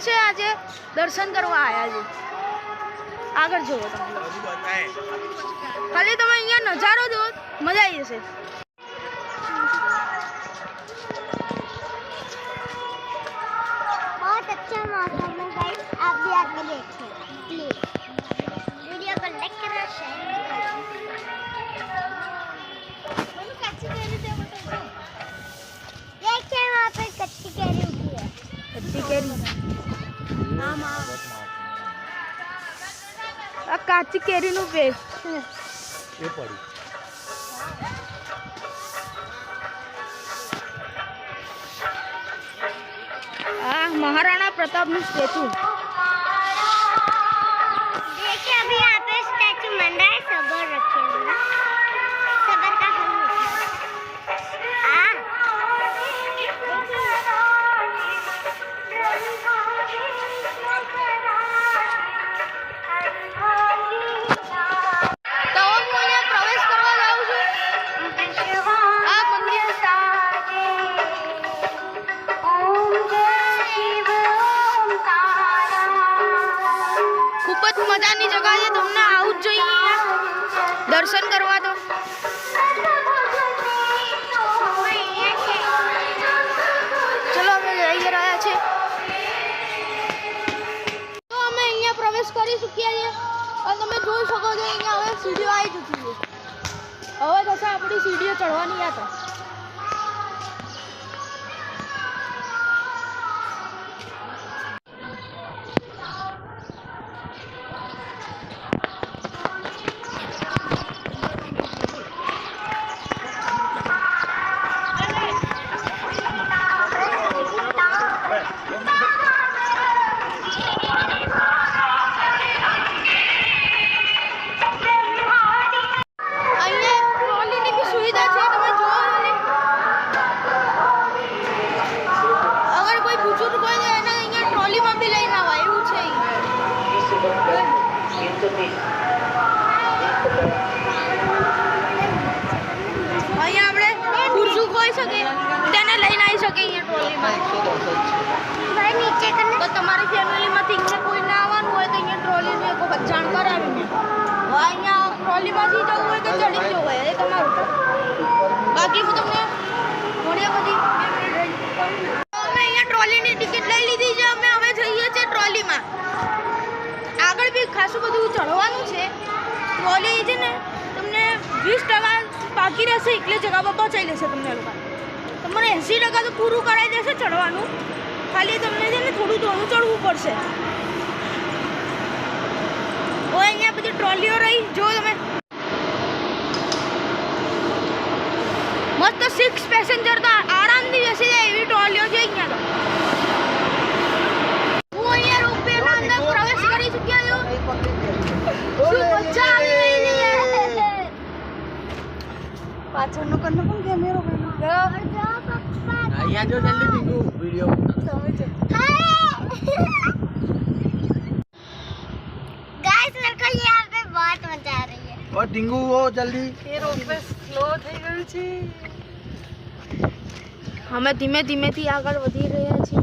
છે આજે દર્શન કરવા આવ્યા છે. આગળ જોવો તમે, ખાલી તમે અહીંયા નજારો જુઓ, મજા આવી જશે. बहुत अच्छा मौसम है गाइस, आप भी आके देखिए प्लीज. वीडियो को लाइक करो, शेयर करो. देखिए वहाँ पे कच्ची कैरी उगी है. कच्ची कैरी, આ કાચી કેરીનું પેસ્ટ એ પડી. આ મહારાણા પ્રતાપનું સ્ટેચ્યુ. देखिए अभी यहाँ पे स्टैचू बन रहा है, सबर रखे हुए हैं. सबर का फल मिलता है. તો હું અહીંયા પ્રવેશ કરવા જાઉં છું. આ મંદિર ખૂબ જ મજાની જગ્યા છે, તમને આવું જ જોઈએ અહીંયા દર્શન કરવા. તો ચલો અમે જઈ રહ્યા છીએ. તો અમે અહીંયા પ્રવેશ કરી ચૂક્યા છીએ અને તમે જોઈ શકો છો અહીંયા હવે સીડીઓ આવી ચૂકી છે. હવે થશે આપણી સીડીઓ ચડવાની યાત્રા. અહીંયા આપણે ખુરશું કોઈ શકે તેને લઈને આવી શકે અહીંયા ટ્રોલીમાં. भाई नीचे करना. તો તમારી ફેમિલીમાંથી અહીંયા કોઈને આવવાનું હોય તો અહીંયા ટ્રોલીની એક વખત જાણ કરાવીને હવે અહીંયા ટ્રોલીમાંથી જવું હોય તો ચડી જવું હોય, એ તમારું. બાકી હું તમને ઘણી બધી અમે અહીંયા ટ્રોલીની ટિકિટ લઈ લીધી છે. અમે હવે જઈએ છીએ ટ્રોલીમાં. આગળ બી ખાસું બધું ચડવાનું છે. ટ્રોલી છે ને તમને 20% બાકી રહેશે, એટલે જગ્યા પર પહોંચાઈ લેશે તમને લોકો. તમારે 80% તો પૂરું કરાવી દેશે ચડવાનું. ખાલી તમને છે ને થોડું ચડવું પડશે. હવે અહીંયા બધી ટ્રોલીઓ રહી, જો તમે મસ્ત 6 પેસેન્જર તો આરામથી બેસી જાય એવી ટ્રોલીઓ છે અહીંયા. તો હું અહીંયા રોપવેના અંદર પ્રવેશ કરી ચૂક્યા છું. શું મજા આવી રહી છે. પાછળનો કન્નો પણ કેમેરો અહીંયા જો જલ્દી દીકુ વિડિયો गाइस मेरे को यहाँ पे बहुत मजा आ रही है. और टिंगू वो जल्दी. એ રોપવે સ્લો થઈ ગયું છે. અમે ધીમે ધીમેથી આગળ વધી રહ્યા છીએ.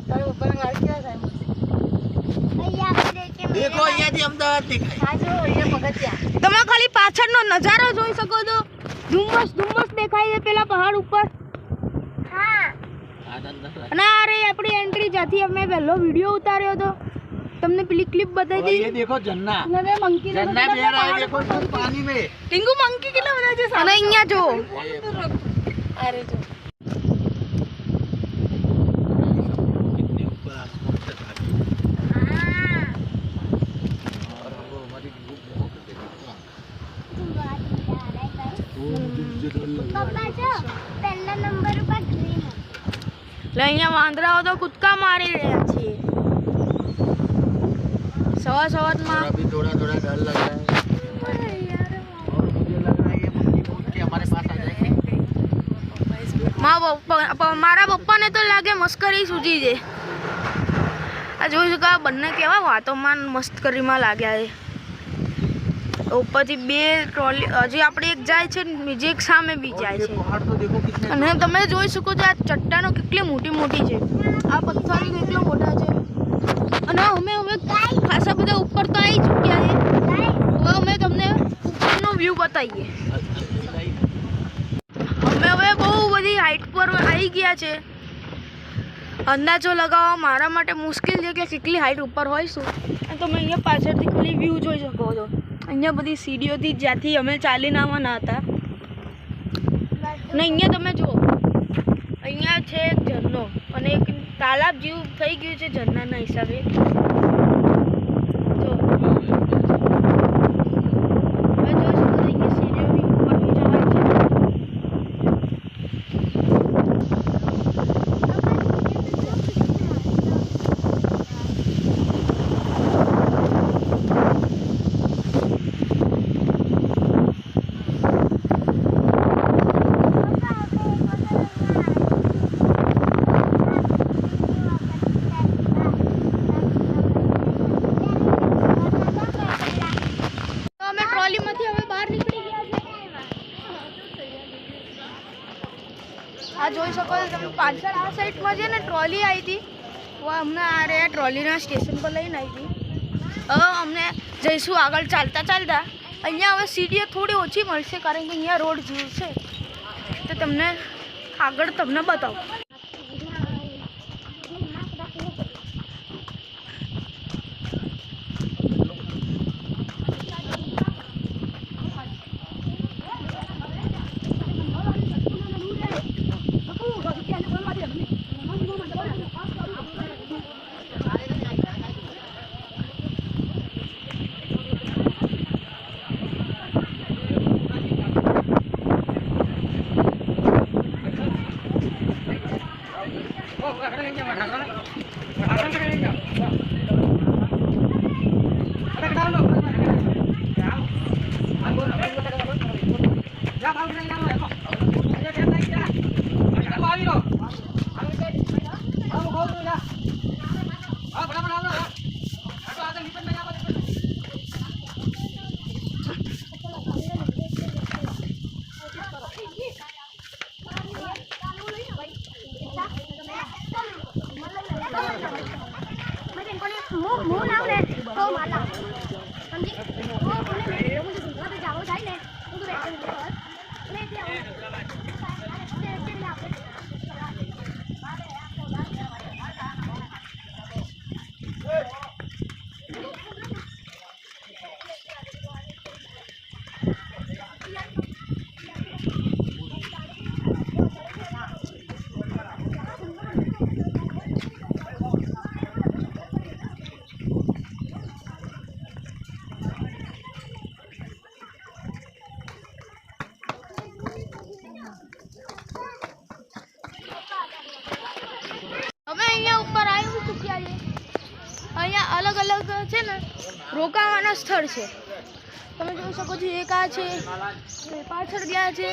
તારે ઉપરના ગાડી ક્યાં થાય? यहाँ पे देखिए देखो અહીંયાથી અમદાવાદ દેખાય. આ જો અહીંયા પગથિયા. તમે ખાલી પાછળનો નજારો જોઈ શકો છો. ધુમ્મસ દેખાય છે પેલા પહાડ ઉપર. हाँ અને આ રે આપણી એન્ટ્રી, જ્યાંથી અમે પહેલો વિડીયો ઉતાર્યો હતો. તમને પેલી ક્લિપ બતાવી और ये હતી. देखो झरना. અને મંકી झरना बह रहा है देखो पानी में. ટીંગુ મંકી કેટલા બધા છે. અને અહીંયા જો અરે જો कितने ऊपर आसमान तक आ गए. और वो हमारी ग्रुप बहुत देखो. पापा जो पहला नंबर पर ग्रीन है. એટલે અહીંયા વાંદરાઓ તો કૂદકા મારી રહ્યા છીએ સવારમાં. अभी थोड़ा डर लग रहा है. और मुझे लग रहा है ये मंकी उठ के हमारे पास आ जाएंगे. મારા પપ્પાને તો લાગે મસ્કરી સૂજી છે. આ જોઈ શકો આ બંને કેવા વાતોમાં મસ્કરીમાં લાગ્યા છે. ઉપરથી બે ટ્રોલી હજી આપણે એક જાય છે, બીજી એક સામે બી જાય છે. पहाड़ तो देखो कितने. અને તમે જોઈ શકો છો આ ચટ્ટાનો કેટલી મોટી છે. આ પથ્થર કેટલો મોટા છે. અને અમે ખાસા બધા ઉપર તો આવી ચૂક્યા છે. હવે અમે તમને ઉપરનો વ્યૂ બતાવીએ. અમે હવે બહુ બધી હાઈટ પર આવી ગયા છે. અંદાજો લગાવવા મારા માટે મુશ્કેલ છે કે કેટલી હાઈટ ઉપર હોઈશું. અને તમે અહીંયા પાછળથી ખાલી વ્યૂ જોઈ શકો છો. અહીંયા બધી સીડીઓથી જ્યાંથી અમે ચાલીને આવવાના હતા. અને અહીંયા તમે જુઓ, અહીંયા છે એક ઝરણો અને એક તાલાબ જેવું થઈ ગયું છે ઝરણાના હિસાબે. જો હવે જોઈ શકો છો અહીંયા સીડીઓની ઉપર જવાય છે. ટ્રોલીમાંથી હવે બહાર નીકળી ગયા છે. આ જોઈ શકો છો તમે પાછળ આ સાઈડમાં છે ને ટ્રોલી આવી હતી. અમને આ રે ટ્રોલીના સ્ટેશન પર લઈને આવી હતી. હવે અમને જઈશું આગળ ચાલતા ચાલતા. અહીંયા હવે સીડીઓ થોડી ઓછી મળશે કારણ કે અહીંયા રોડ જેવું છે. તો તમને આગળ તમને બતાવું. અહીંયા અલગ અલગ છે ને રોકાવાના સ્થળ છે. તમે જોઈ શકો છો એક આ છે, પાછળ ગયા છે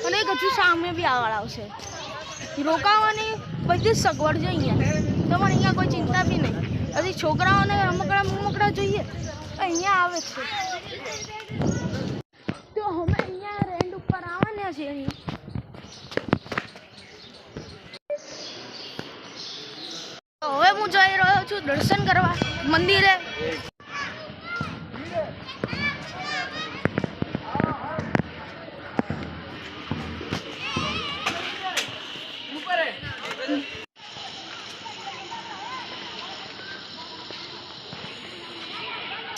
અને એક હજુ સામે બી આગળ આવશે. રોકાવાની બધી જ સગવડ છે અહીંયા. તમારે અહીંયા કોઈ ચિંતા બી નહીં. હજી છોકરાઓને રમકડા જોઈએ અહીંયા આવે છે. તો અમે અહીંયા રેન્ડ ઉપર આવવાના છીએ. હવે હું જઈ રહ્યો છું દર્શન કરવા મંદિરે.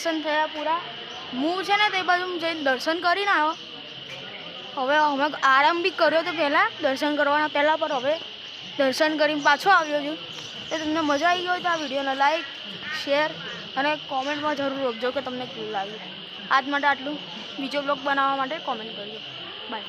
દર્શન થયા પૂરા. હું છે ને તે બાજુ જઈને દર્શન કરીને આવ્યો. હવે અમે આરામ બી કર્યો તો પહેલાં દર્શન કરવાના પહેલાં, પણ હવે દર્શન કરીને પાછો આવ્યો છું. તો તમને મજા આવી હોય તો આ વિડીયોને લાઈક, શેર અને કોમેન્ટમાં જરૂર લખજો કે તમને કેવું લાગ્યું. આજ માટે આટલું. બીજો બ્લોગ બનાવવા માટે કોમેન્ટ કરજો. બાય.